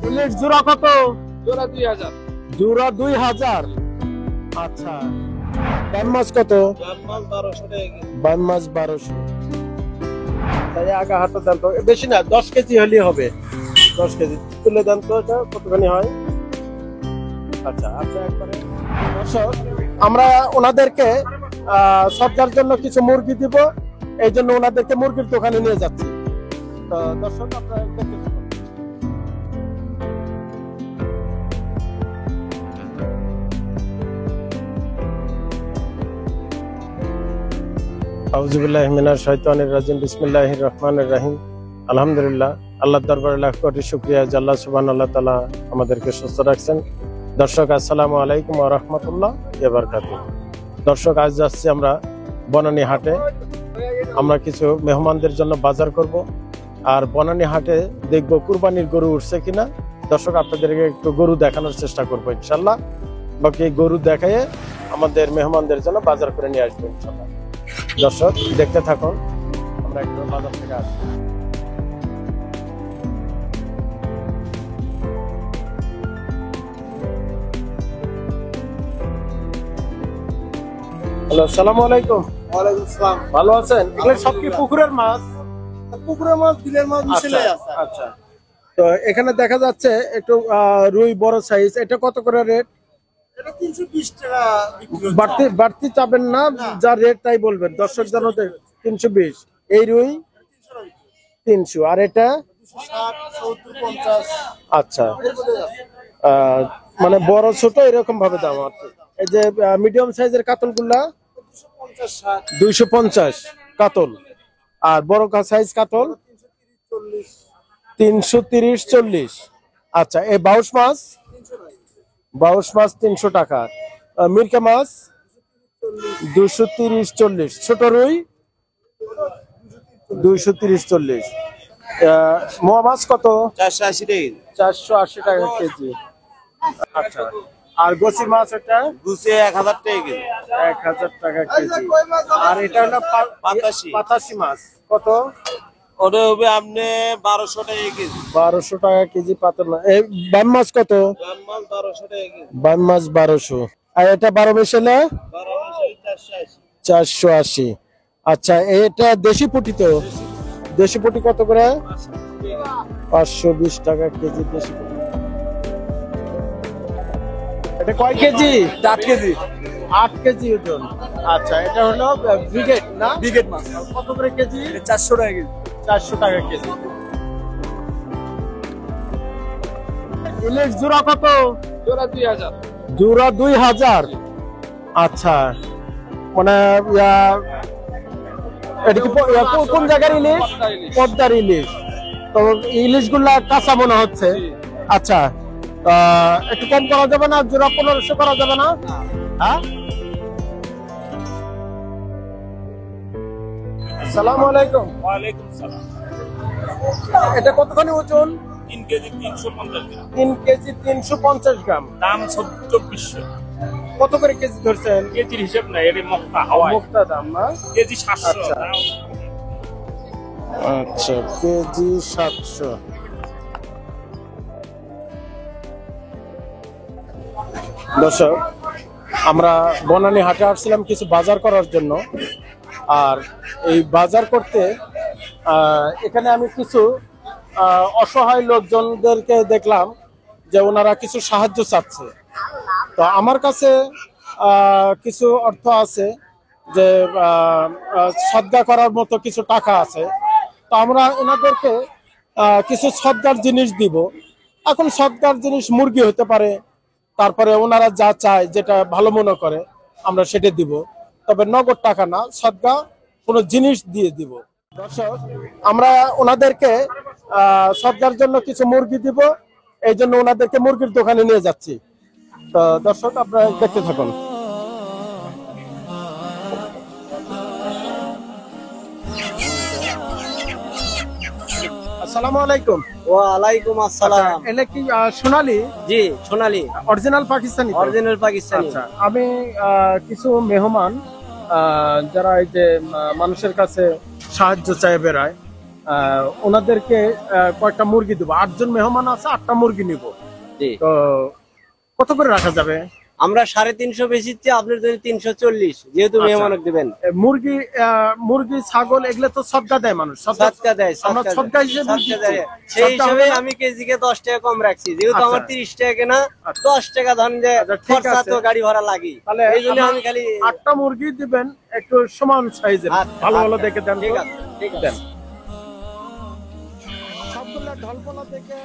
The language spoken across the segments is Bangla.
ইলিশ জোড়া কত? জোড়া 2000। জোড়া 2000। আচ্ছা, বান মাছ কত? মাছ 1200 টাকা। বান মাছ 1200। তাই আগা হাতে দেন তো, বেশি না, 10 কেজি হলেই হবে। 10 কেজি তুলে দেন তো, এটা কতখানি হয়? আচ্ছা আচ্ছা, একবারে দর্শক, আমরা ওনাদেরকে সবজার জন্য কিছু মুরগি দিব, এই জন্য ওনাদেরকে মুরগির দোকানে নিয়ে যাচ্ছি। তো দর্শক, আপনারা দেখতে থাকুন। আউযুবিল্লাহি মিনাশ শাইতানির রাজিম। বিসমিল্লাহির রহমানির রহিম। আলহামদুলিল্লাহ, আল্লাহর দরবারে লাখ কোটি শুকরিয়া যে আল্লাহ সুবহানাহু ওয়া তাআলা আমাদেরকে সুস্থ রাখছেন। দর্শক, আসসালামু আলাইকুম ওয়া রাহমাতুল্লাহি ওয়া বারাকাতুহু। দর্শক, আজ যাচ্ছি আমরা বনানী হাটে। আমরা কিছু মেহমানদের জন্য বাজার করব, আর বনানী হাটে দেখব কুরবানির গরু উঠছে কিনা। দর্শক, আপনাদেরকে একটু গরু দেখানোর চেষ্টা করবো ইনশাল্লাহ। বাকি গরু দেখায় আমাদের মেহমানদের জন্য বাজার করে নিয়ে আসবো ইনশাল্লাহ। দর্শক, দেখতে থাকুন, আমরা একটু বাজার থেকে আসি। হ্যালো, আসসালামু আলাইকুম। ওয়ালাইকুম আসসালাম। ভালো আছেন? এগুলো সব কি পুকুরের মাছ? পুকুরের মাছ, বিলের মাছ মিশিয়ে আছে। আচ্ছা, তো এখানে দেখা যাচ্ছে একটু রুই বড় সাইজ, এটা কত করে রেট? এটা 320 টাকা বিক্রি হচ্ছে। বাড়তি বাড়তি চাবেন না, যা রেট তাই বলবেন দর্শক জানাতে। 320। এই রুই 300, আর এটা 260, 70, 50। আচ্ছা, মানে বড় ছোট এরকম ভাবে দাম আর কি। এই যে মিডিয়াম সাইজের কাতল গুলা 250, 60, 250 কাতল, আর বড় সাইজ কাতল 330, 40। আচ্ছা, এই বাউশ মাছ 300 টাকা। মিরকা মাছ 230, 40। ছোট রুই 230, 40। মোয়া মাছ কত? 480 টাকা। 480 টাকা কেজি। আচ্ছা, আর গোসি মাছ এটা গুছে 1000 টাকা কেজি। 1000 টাকা কেজি। আর এটা হলো পাতাসি মাছ কত? ওটা হবে আপনি 1200 টাকা কেজি। 1200 টাকা কেজি পাতা মাছ। এই বান মাছ কত? মাছ 1200 টাকা কেজি। বান মাছ 1200। আর এটা 12 মিশালে 480। 480। আচ্ছা, এটা দেশি পুঁটি তো? দেশি পুঁটি কত করে? 520 টাকা কেজি দেশি পুঁটি। এটা কয় কেজি? 8 কেজি। 8 কেজি ওজন। আচ্ছা, এটা হলো ব্রিগেড না? বিকেট মাছ কত করে কেজি? 400 টাকা কেজি। 400 টাকা কেজি। ইলিশ জোড়া কত? জোড়া 2000। জোড়া 2000। আচ্ছা, মানে এটা কি কোন জায়গার ইলিশ? পদ্মার ইলিশ। তো ইলিশ গুলা কাঁচা মনে হচ্ছে। আচ্ছা, একটু কম করা যাবে না? জোড়া 1500 করা যাবে না? হ্যাঁ। আসসালামু আলাইকুম। ওয়ালাইকুম সালাম। এটা কতখানি ওজন? 3 কেজি 350 গ্রাম। 3 কেজি 350 গ্রাম। দাম 2400। কত করে কেজি ধরছেন? কেজির হিসাব নাই, এটা মক্কা হাওয়ায়। মুক্তা দাম না? কেজি 700। আচ্ছা। আচ্ছা, কেজি 700। দর্শক, আমরা বনানী হাটে আসছিলাম কিছু বাজার করার জন্য। আর এই বাজার করতে এখানে আমি কিছু অসহায় লোকজনদেরকে দেখলাম যে ওনারা কিছু সাহায্য চাচ্ছে। তো আমার কাছে কিছু অর্থ আছে, যে সদকা করার মতো কিছু টাকা আছে। তো আমরা ওনাদেরকে কিছু সদকার জিনিস দিব। এখন সদকার জিনিস মুরগি হতে পারে, তারপরে ওনারা যা চায়, যেটা ভালো মনে করে আমরা সেটা দিব। তবে নগদ টাকা না, সদকা কোনো জিনিস দিয়ে দিব। দর্শক, আমরা ওনাদেরকে সদকার জন্য কিছু মুরগি দিব, এই জন্য ওনাদেরকে মুরগির দোকানে নিয়ে যাচ্ছি। তো দর্শক, আপনারা দেখতে থাকুন। আসসালামু আলাইকুম। ওয়ালাইকুম আসসালাম। এটা কি সোনালী? জি, সোনালী। অরিজিনাল পাকিস্তানি? অরিজিনাল পাকিস্তানি। আচ্ছা, আমি কিছু মেহমান যারা এই যে মানুষের কাছে সাহায্য চায় বেড়ায়, ওনাদেরকে কয়েকটা মুরগি দেবো। 8 জন মেহমান আছে, 8টা মুরগি নিব। জি। তো কত করে রাখা যাবে? আমরা 350 বেশিচ্ছি, আপনার জন্য 340, যেহেতু আচ্ছা। মেহমানক দিবেন। মুরগি মুরগি ছাগল এগুলো তো সদকা দেয় মানুষ, সদকা দেয়, আমরা সদকা সদকা হিসেবে সদকা দিচ্ছি। দেয়। সেই সদকা হিসাবে হবে না? আমি কেজিকে 10 টাকা কম রাখছি, যেহেতু আচ্ছা। আমার 30 টাকা কেনা, আচ্ছা। 10 টাকা ধরেন যে আচ্ছা, ঠিক খরচা আছে। তো গাড়ি ভাড়া লাগে, তাহলে এই জন্য আমার আমি খালি 8টা মুরগি দিবেন, একটু সমান সাইজের, আচ্ছা, ভালো ভালো আচ্ছা। দেখে দেন। ঠিক তো। আছে, ঠিক আছে। দেন। সবগুলা ঢলপলা দেখে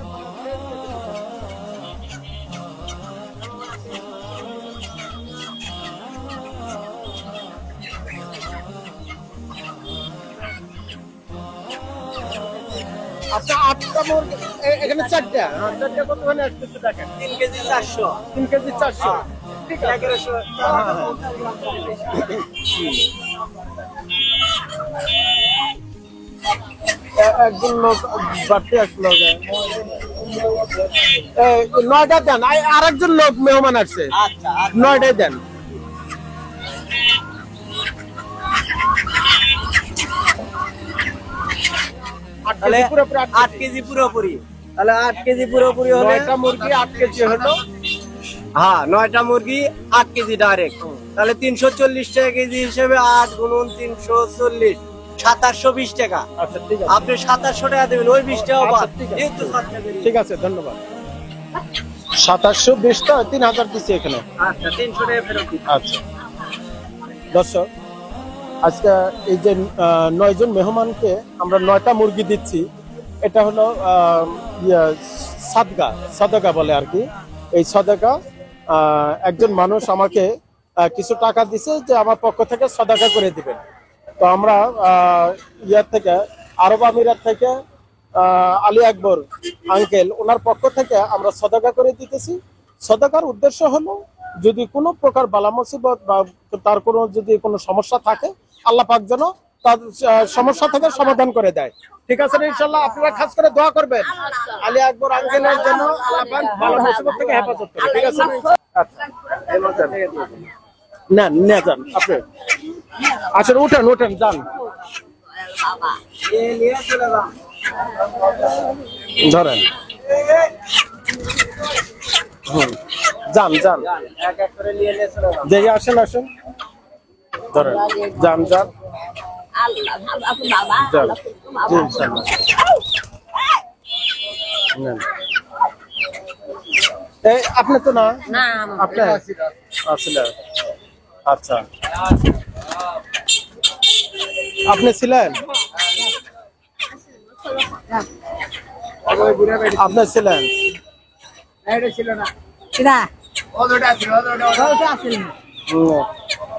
আচ্ছা, 8টা মুরগি এখানে 4টা, 4টা কতখানি আসতেছে দেখেন। 3 কেজি 400, 3 কেজি 400। ঠিক আছে। 1100। একজন লোক বাড়তে আসলো। 9টা দেন, আর একজন লোক মেহমান আসছে, আচ্ছা, 9টাই দেন। তাহলে পুরোপুরি 8 কেজি পুরোপুরি, তাহলে 8 কেজি পুরোপুরি হলে 9টা মুরগি 8 কেজি হলো। হ্যাঁ, 9টা মুরগি 8 কেজি ডাইরেক্ট, তাহলে 340 টাকা কেজি হিসেবে 8 গুণন 340, 2720 টাকা। আচ্ছা, ঠিক আছে। আপনি 2700 টাকা দেবেন, ওই 20 টাকা আচ্ছা, বাদ, ঠিক আছে। যেহেতু সদকা করি। ঠিক আছে, ধন্যবাদ। 2720টা 3000 দিচ্ছি এখানে। আচ্ছা, 300 টাকা ফেরত দিন। আচ্ছা দর্শক, আজকে এই যে 9 জন মেহমানকে আমরা 9টা মুরগি দিচ্ছি, এটা হলো সদকা বলে আর কি। এই সদকা একজন মানুষ আমাকে কিছু টাকা দিছে যে আমার পক্ষ থেকে সদকা করে দিবেন। তো আমরা ইয়ার থেকে, আরব আমিরাত থেকে আলী আকবর আঙ্কেল, ওনার পক্ষ থেকে আমরা সদকা করে দিতেছি। সদকার উদ্দেশ্য হলো যদি কোনো প্রকার বালা মুসিবত বা তার কোনো যদি কোনো সমস্যা থাকে, আল্লাহ পাক যেন তার সমস্যা থেকে সমাধান করে দেয়। ঠিক আছে না? ইনশাআল্লাহ আপনারা খাস করে দোয়া করবেন আলী আকবর আঙ্কেলের জন্য, আল্লাহ পাক বালা মুসিবত থেকে হেফাজত করে। ঠিক আছে না? আচ্ছা, না না যান আপনি, আসলে উঠেন যান, নিয়ে চলে যান। ধরেন। যান এক এক করে নিয়ে চলে যান। দেখে আসেন ধরেন, যান যান। জি, ইনশাআল্লাহ। নেন। এই আপনি তো না, আপনি আসলে, আচ্ছা আপনি ছিলেন, আপনি ছিলেন।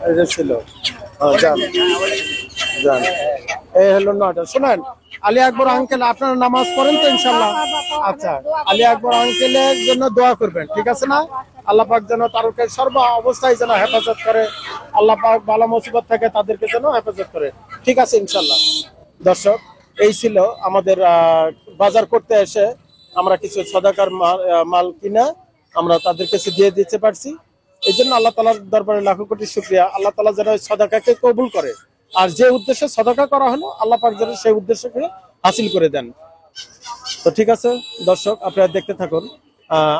এটা ছিল। যান যান। এই হলো 9টা। শোনেন, আলী আকবর আঙ্কেল আপনারা নামাজ পড়েন তো ইনশাল্লাহ? আচ্ছা, আলী আকবর আঙ্কেলের জন্য দোয়া করবেন, ঠিক আছে না? আল্লাহ পাক যেন তারকে সর্ব অবস্থায় যেন হেফাজত করে, আল্লাহ পাক বালা মুসিবত থেকে তাদেরকে যেন হেফাজত করে। ঠিক আছে ইনশাল্লাহ। দর্শক, এই ছিল আমাদের বাজার করতে এসে আমরা কিছু সদাকার মাল কিনা আমরা তাদের কাছে দিয়ে দিতে পারছি। এই জন্য আল্লাহ তাআলার দরবারে লাখো কোটি শুকরিয়া। আল্লাহ তাআলা যেন সদাকাকে কবুল করে, আর যে উদ্দেশ্যে সদাকা করা হলো আল্লাহ পাক যেন সেই উদ্দেশ্যকে হাসিল করে দেন। তো ঠিক আছে দর্শক, আপনারা দেখতে থাকুন।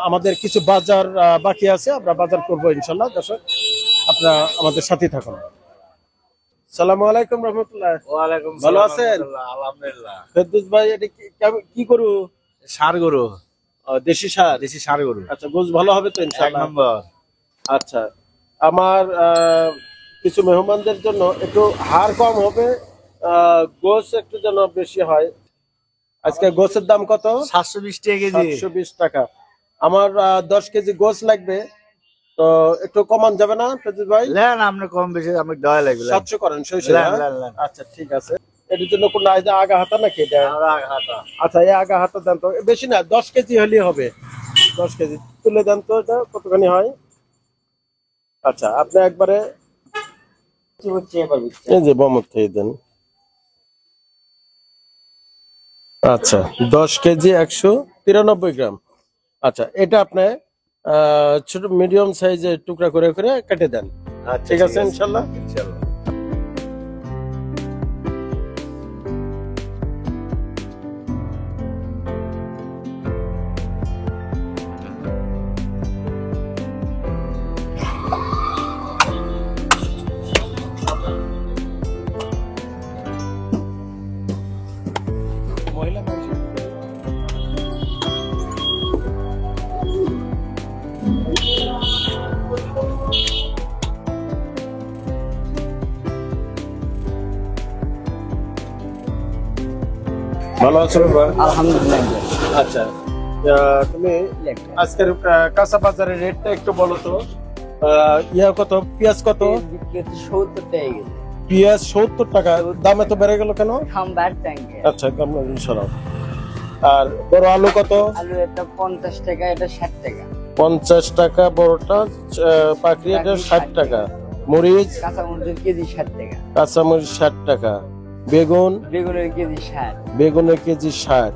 আমাদের কিছু বাজার বাকি আছে, আমরা বাজার করবো ইনশাল্লাহ। দর্শক, আপনারা আমাদের সাথে থাকুন। সালামু আলাইকুম রহমতুল্লাহ। ওয়ালাইকুম ভালো সালাম, আছেন? আলহামদুলিল্লাহ। ফেরদৌস ভাই, এটা কি করু? ষাঁড় গরু, দেশি সার। দেশি ষাঁড় গরু, আচ্ছা, গোশ ভালো হবে তো 1 ইনশাআল্লাহ? নম্বর। আচ্ছা, আমার কিছু মেহমানদের জন্য একটু হার কম হবে, গোশ একটু যেন বেশি হয়। আজকে গোশের দাম কত? 720 টাকা কেজি। 720 টাকা। আমার 10 কেজি গোশ লাগবে, তো একটু কমান যাবে না ফেরদৌস ভাই? লেন, আপনি কম বেশি আমাকে দয়া লাগবে। 700 করেন, সইছে? Lane, lane, lane. আচ্ছা, ঠিক আছে। এটার জন্য কোন আগা হাতা নাকি এটা? হাতা। আচ্ছা, এই আগা হাতা দেন তো, বেশি না, 10 কেজি হলেই হবে। 10 কেজি তুলে দেন তো, এটা কতখানি হয়? আচ্ছা, আপনি একবারে এই যে বমত থেকে দেন। আচ্ছা, 10 কেজি 193 গ্রাম। আচ্ছা, এটা আপনি ছোট মিডিয়াম সাইজের টুকরা করে করে কেটে দেন। ঠিক আছে ইনশাল্লাহ। ইনশাআল্লাহ। আচ্ছা, ঠিক আছে, 10 কেজি 193 গ্রাম। আচ্ছা, এটা আপনি ছোট মিডিয়াম সাইজের টুকরা করে করে কেটে দেন। ঠিক আছে ইনশাল্লাহ। ইনশাআল্লাহ। ঠিক আছে ইনশাল্লাহ। ভালো আছো বাবা? আলহামদুলিল্লাহ। আচ্ছা, তুমি আজকের কাঁচা বাজারের রেটটা একটু বলো তো। ইয়া কত, পেঁয়াজ কত? বিক্রি হচ্ছে 70 টাকা কেজি। পেঁয়াজ 70 টাকা, দাম এত বেড়ে গেল কেন? দাম বাড়ছে। আচ্ছা, দাম সরাও। আর বড় আলু কত? আলু এটা 50 টাকা, এটা 60 টাকা। 50 টাকা বড়টা, পাকড়ি এটা 60 টাকা। মরিচ? কাঁচা মরিচের কেজি 60 টাকা। কাঁচা মরিচ 60 টাকা। বেগুন? বেগুনের কেজি 60। বেগুনের কেজি 60।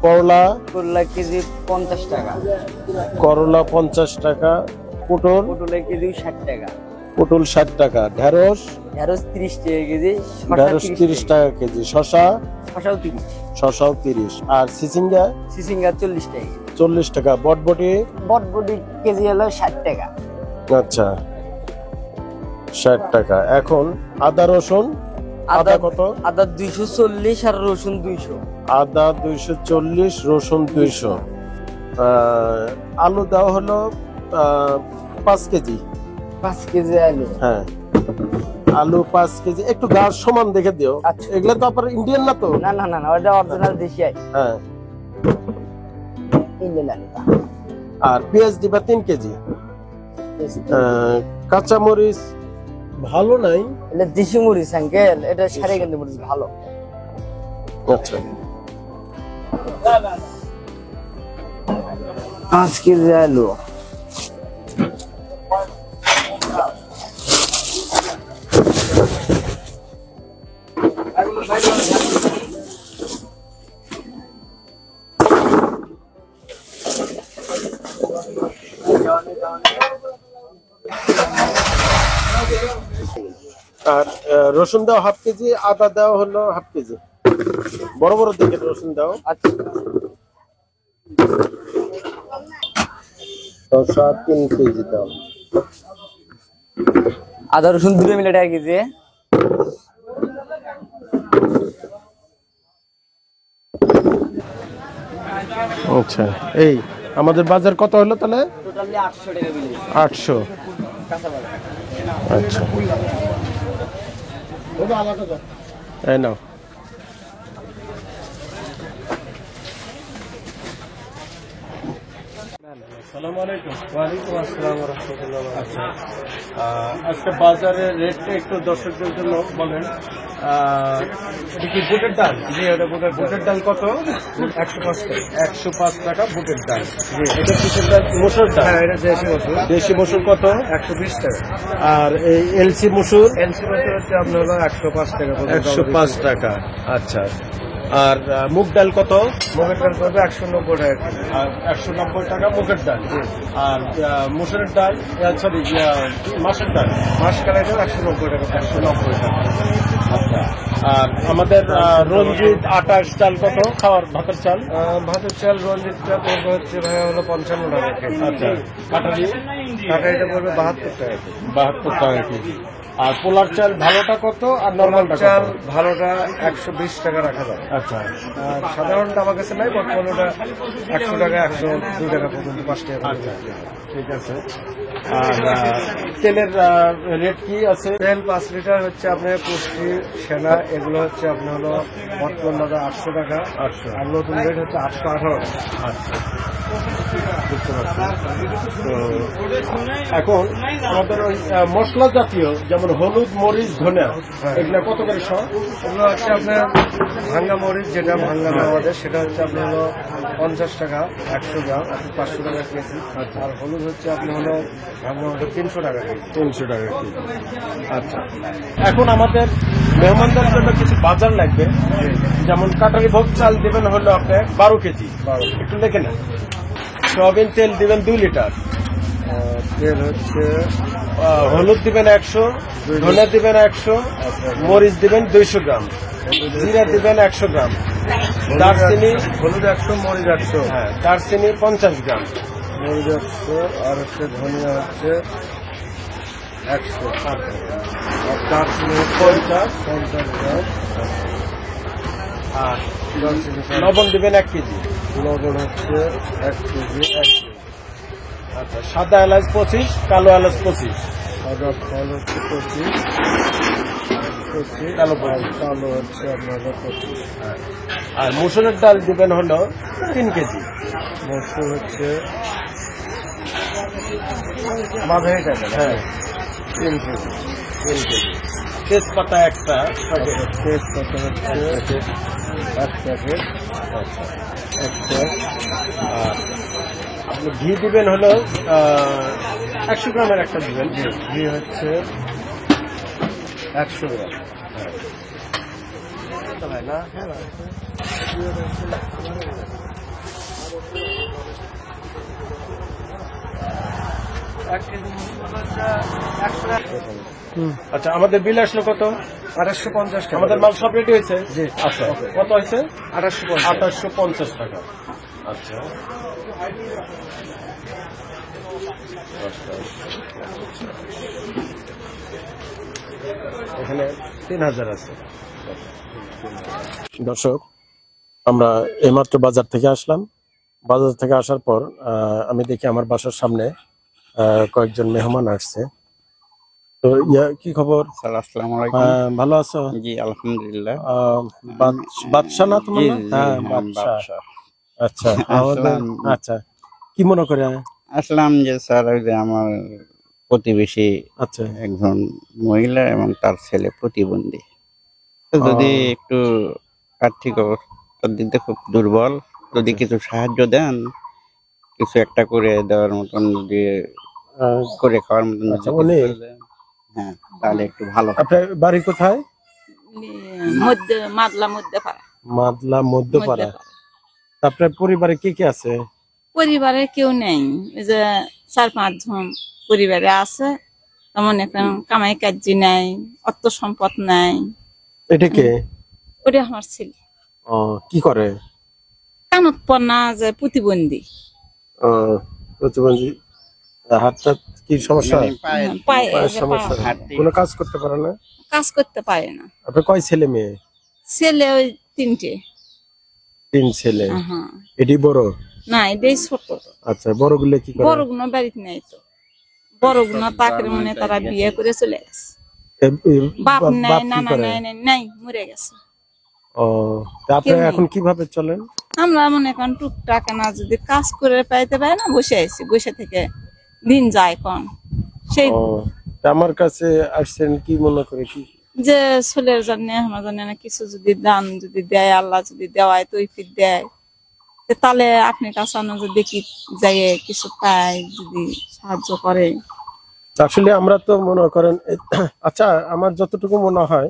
করলা? করলা কেজি 50 টাকা। করলা 50 টাকা। পটল? পটলের কেজি 60 টাকা। পটল 60 টাকা। ঢেঁড়স? ঢেঁড়স 30 টাকা কেজি। ঢেঁড়স 30 টাকা কেজি। শসা? শসাও 30। শসাও 30। আর সিসিঙ্গা? সিসিঙ্গা 40 টাকা। 40 টাকা। বটবটি? বটবটি কেজি হলো 60 টাকা। আচ্ছা, 60 টাকা। এখন আদা রসুন? আদা কত? আদা 240 আর রসুন 200। আদা 240, রসুন 200। আলু দেওয়া হলো 5 কেজি। 5 কেজি আলু। হ্যাঁ, আলু 5 কেজি। একটু গাছ সমান দেখে দিও। আচ্ছা। এগুলা তো আবার ইন্ডিয়ান না তো? না, ওটা অরিজিনাল দেশি আলু। হ্যাঁ। ইন্ডিয়ান আলুটা। আর পেঁয়াজ দিবা 3 কেজি। কাঁচা মরিচ ভালো নাই। এটা দেশি মরিচ আঙ্কেল, এটা সারে কিন্তু মরিচ ভালো। আচ্ছা, 5 কেজি আলু। আর রসুন দাও 1/2 কেজি। আদা দেওয়া হলো 1/2 কেজি। বড় বড় দিকে রসুন দাও। আচ্ছা, শসা 3 কেজি দাও। আদা রসুন 2 মিলে টাকা কেজি। আচ্ছা, এই আমাদের বাজার কত হলো তাহলে? টোটালি 800 টাকা বিল। 800। কাঁচা বাজার। আচ্ছা, এই নাও। আসসালামু আলাইকুম। ওয়ালাইকুম আসসালাম ওয়া রাহমাতুল্লাহি ওয়া আচ্ছা, আজকে বাজারের রেটটা একটু দর্শকদের জন্য বলেন। এটা কি বুটের ডাল? জি, এটা বুটের ডাল কত? 105 টাকা। 105 টাকা বুটের ডাল। এটা কিসের ডাল? মসুর ডাল। হ্যাঁ, এটা দেশি মসুর। দেশি মসুর কত? 120 টাকা। আর এই এলসি মসুর? এলসি মসুর হচ্ছে আপনার হলো 105 টাকা। 105 টাকা। আচ্ছা, আর মুগ ডাল কত? মুগের ডাল পড়বে 190 টাকা কেজি। আর 190 টাকা মুগের ডাল। আর মসুরের ডাল, সরি মাছের ডাল, মাস কালাইটা 190 টাকা। 190 টাকা। আচ্ছা, আর আমাদের রঞ্জিত আটা চাল কত? খাওয়ার ভাতের চাল? ভাতের চাল রঞ্জিতটা পড়বে হচ্ছে ভাই হলো 55 টাকা কেজি। আচ্ছা, কাটারি? কাটাইটা পড়বে 72 টাকা কেজি। 72 টাকা কেজি। আর পোলার চাল ভালোটা কত আর নর্মালটা চাল কত? ভালোটা 120 টাকা রাখা যায়। আচ্ছা, আর সাধারণটা আমার কাছে নাই, বর্তমানে 100 টাকা 102 টাকা পর্যন্ত 5 টাকা করে আচ্ছা, বিক্রি হয়। ঠিক আছে। আর তেলের রেট কি আছে? তেল 5 লিটার হচ্ছে আপনার পুষ্টি সেনা, এগুলো হচ্ছে আপনার হলো বর্তমান বাজার 800 টাকা। 800। আর নতুন রেট হচ্ছে 818 টাকা। আচ্ছা, বুঝতে পারছি। তো এখন আমাদের ওই মশলা জাতীয় যেমন হলুদ, মরিচ, ধনিয়া, এগুলা কত করে সহ? এগুলো হচ্ছে আপনার ভাঙ্গা মরিচ, যেটা ভাঙ্গা আমাদের সেটা হচ্ছে আপনার হলো 50 টাকা 100 গ্রাম, 500 টাকা কেজি। আর হলুদ হচ্ছে আপনার হলো ভাঙ্গা মরিচ 300 টাকা কেজি। 300 টাকা কেজি। আচ্ছা, এখন আমাদের মেহমানদের জন্য কিছু বাজার লাগবে। যেমন কাটারি ভোগ চাল দিবেন হলো আপনার 12 কেজি। একটু দেখে না। সয়াবিন তেল দিবেন 2 লিটার। তেল হচ্ছে হলুদ দিবেন 100, ধনিয়া দিবেন 100, মরিচ দিবেন 200 গ্রাম, জিরা দিবেন 100 গ্রাম, দারচিনি হলুদ 100, মরিচ 100, হ্যাঁ দারচিনি 50 গ্রাম, মরিচ 100, আর হচ্ছে ধনিয়া হচ্ছে 100, আর দারচিনি 50 গ্রাম, আর দারচিনি লবণ দিবেন 1 কেজি। লবণ হচ্ছে 1 কেজি। আচ্ছা, সাদা এলাচ 25, কালো এলাচ 25, সাদা ফল হচ্ছে 25, 25, কালো 25। আর কালো হচ্ছে আপনার হলো 25। আর মুসুরের ডাল দিবেন হলো 3 কেজি। মসুর হচ্ছে মাঝারি টাকা, হ্যাঁ 3 কেজি। 3 কেজি। তেজপাতা একটা প্যাকেট। তেজপাতা হচ্ছে 1 প্যাকেট। আচ্ছা। 1 প্যাকেট। আর আপনি ঘি দিবেন হলো 100 গ্রামের একটা দিবেন। ঘি হচ্ছে 100 গ্রাম। না আচ্ছা, আমাদের বিল আসলো কত? 2850 টাকা। আমাদের মাল সব রেডি হয়েছে? জি। আচ্ছা, কত হয়েছে? 2850। 2850 টাকা। আচ্ছা, এখানে 3000 আছে। দর্শক, আমরা এইমাত্র বাজার থেকে আসলাম। বাজার থেকে আসার পর আমি দেখি আমার বাসার সামনে কয়েকজন মেহমান আসছে। তো কি খবর? স্যার আসসালামু আলাইকুম। ভালো আছো? জি আলহামদুলিল্লাহ। বাদশা না তোমার জি নাম? জি হ্যাঁ, হ্যাঁ, বাদশা। বাদশা। আচ্ছা, আমাদের আসলাম। আচ্ছা, কি মনে করে? আসলাম যে স্যার ওই যে আমার প্রতিবেশী আচ্ছা, একজন মহিলা এবং তার ছেলে প্রতিবন্ধী, তো যদি একটু আর্থিক অবস্থার দিক দিয়ে খুব দুর্বল, যদি কিছু সাহায্য দেন, কিছু একটা করে দেওয়ার মতন, যদি আহ, করে খাওয়ার মতন যদি আচ্ছা, কিছু উনি করে দেন, হ্যাঁ তাহলে একটু ভালো হয়। আপনার বাড়ি কোথায়? মধ্যে মাদলা মধ্যে পাড়া মাদলা মধ্যপাড়া। আপনার পরিবারে কি কি আছে? পরিবারে কেউ নেই, ওই যে 4-5 জন পরিবারে আছে। তেমন এখন কামাই কাজ নাই, অর্থ সম্পদ নাই। এটা কে? ওটা আমার ছেলে কি করে? কানত পন্না, যে প্রতিবন্ধী। প্রতিবন্ধী। হাতটা কি সমস্যা? মানে পায়ের পায়ে পায়ের যে সমস্যা? হাঁটতে কোনো কাজ করতে পারে না? কাজ করতে পারে না। আপনার কয় ছেলে মেয়ে? ছেলে ওই 3টে। 3 ছেলে। হ্যাঁ, এটি বড়? না এটাই ছোট। আচ্ছা, বড়গুলো কি করে? বড় গুলো বাড়িতে নেই তো, বড় গুলো তাকে মানে তারা বিয়ে করে চলে গেছে। বাপ নাই, বাপ কি নানা করে? নাই, নাই মরে গেছে। ও, তা আপনারা কেউ নেই। এখন কিভাবে চলেন? আমরা মনে এখন টুকটাক না যদি কাজ করে পাইতে পারি না, বসে আছি, বসে থেকে দিন যায় কোন সেই ও, তা আমার কাছে আসছেন কি মনে করে? কি যে ছেলের জন্য আমার জন্য না কিছু যদি দান যদি দেয়, আল্লাহ যদি দেওয়ায় তৌফিক দেয়, তো তাহলে আপনি কাছে আনো যদি কি যাই কিছু পাই, যদি সাহায্য করে। আসলে আমরা তো মনে করেন আচ্ছা, আমার যতটুকু মনে হয়,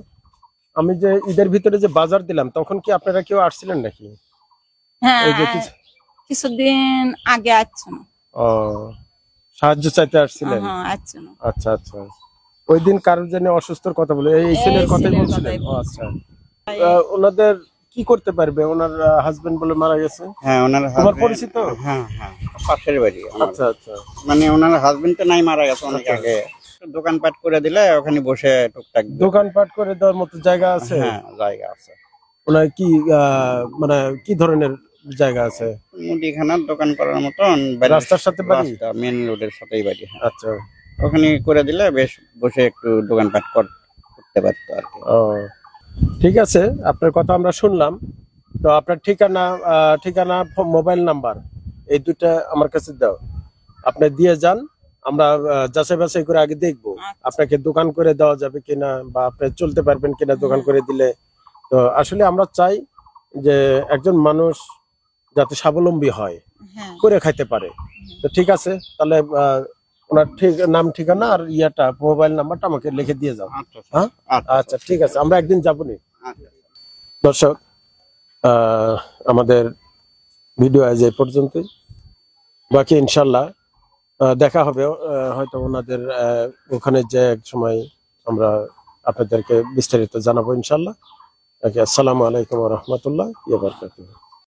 আমি যে ঈদের ভিতরে যে বাজার দিলাম, তখন কি আপনারা কেউ আসছিলেন নাকি? হ্যাঁ, এই যে কিছু কিছুদিন আগে আসছো না। ও, সাহায্য চাইতে আসছিলেন? হ্যাঁ, আসছো না। আচ্ছা আচ্ছা, ওই দিন কারোর জন্য অসুস্থর কথা বলে এই ছেলের কথাই ছেলের বলছিলেন? কথাই ও আচ্ছা। ওনাদের কি করতে পারবে? ওনার হাজবেন্ড বলে মারা গেছে? হ্যাঁ ওনার তোমার husband- পরিচিত? হ্যাঁ হ্যাঁ, পাশের বাড়ি আমার। আচ্ছা আচ্ছা। মানে ওনার হাজবেন্ড তো নাই, মারা গেছে অনেক আগে। দোকানপাট করে দিলে ওখানে বসে টুকটাক দোকানপাট করে দেওয়ার মতো জায়গা আছে? হ্যাঁ জায়গা আছে। ওনার কি মানে কি ধরনের জায়গা আছে? মুদিখানার দোকান করার মতন, রাস্তার সাথে বাড়ি? মেন রোডের সাথেই বাড়ি। হ্যাঁ, আচ্ছা। ওখানে করে দিলে বেশ বসে একটু দোকানপাট করতে পারতো আর কি। ও, ঠিক আছে, আপনার কথা আমরা শুনলাম। তো আপনার ঠিকানা মোবাইল নাম্বার এই দুটা আমার কাছে দাও, আপনি দিয়ে যান। আমরা যাচাই বাছাই করে আগে দেখবো আপনাকে দোকান করে দেওয়া যাবে কিনা, বা আপনি চলতে পারবেন কিনা দোকান করে দিলে। তো আসলে আমরা চাই যে একজন মানুষ যাতে স্বাবলম্বী হয়, হ্যাঁ, করে খাইতে পারে। তো ঠিক আছে, তাহলে ওনার নাম ঠিকানা আর মোবাইল নাম্বারটা আমাকে লিখে দিয়ে যাও। আচ্ছা হ্যাঁ, আচ্ছা আচ্ছা, ঠিক আছে, আমরা একদিন যাবনি। আচ্ছা। দর্শক, আমাদের ভিডিও আজ এই পর্যন্তই। বাকি ইনশাল্লাহ দেখা হবে হয়তো ওনাদের ওখানে যে এক সময় আমরা আপনাদেরকে বিস্তারিত জানাবো ইনশাল্লাহ। আসসালামু আলাইকুম ওয়া রাহমাতুল্লাহি ওয়া বারাকাতুহু।